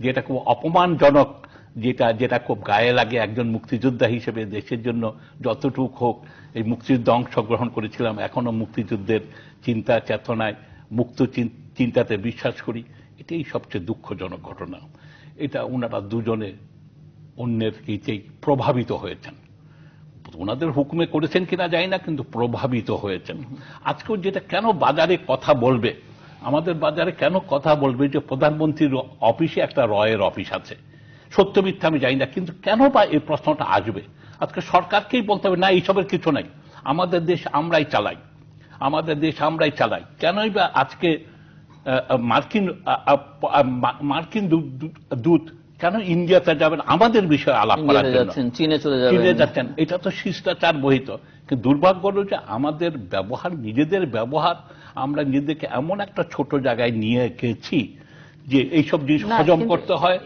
যেটা খুব অপমানজনক, যেটা যেটা খুব গায়ে লাগে একজন মুক্তিযোদ্ধা হিসেবে। দেশের জন্য যতটুক হোক এই মুক্তিযুদ্ধে অংশগ্রহণ করেছিলাম, এখনো মুক্তিযুদ্ধের চিন্তা চেতনায়, মুক্ত চিন্তাতে বিশ্বাস করি। এটাই সবচেয়ে দুঃখজনক ঘটনা। এটা ওনারা দুজনে অন্যের হিতেই প্রভাবিত হয়েছেন। ওনাদের হুকুমে করেছেন কিনা জানি না, কিন্তু প্রভাবিত হয়েছেন। আজকেও যেটা কেন বাজারে কথা বলবে, আমাদের বাজারে কেন কথা বলবে যে প্রধানমন্ত্রীর অফিসে একটা রয়ের অফিস আছে, সত্য মিথ্যা আমি জানি না, কিন্তু কেন বা এই প্রশ্নটা আসবে? আজকে সরকারকেই বলতে হবে না, এইসবের কিছু নাই, আমাদের দেশ আমরাই চালাই, আমাদের দেশ আমরাই চালাই। কেনই বা আজকে মার্কিন দূত কেন ইন্ডিয়াতে যাবেন আমাদের বিষয়ে আলাপ করার জন্য, চীনে যাচ্ছেন? এটা তো শিষ্টাচার বহিত। কিন্তু দুর্ভাগ্য হলো যে আমাদের ব্যবহার, নিজেদের ব্যবহার, আমরা নিজেদেরকে এমন একটা ছোট জায়গায় নিয়ে গেছি যে এইসব জিনিস হজম করতে হয়।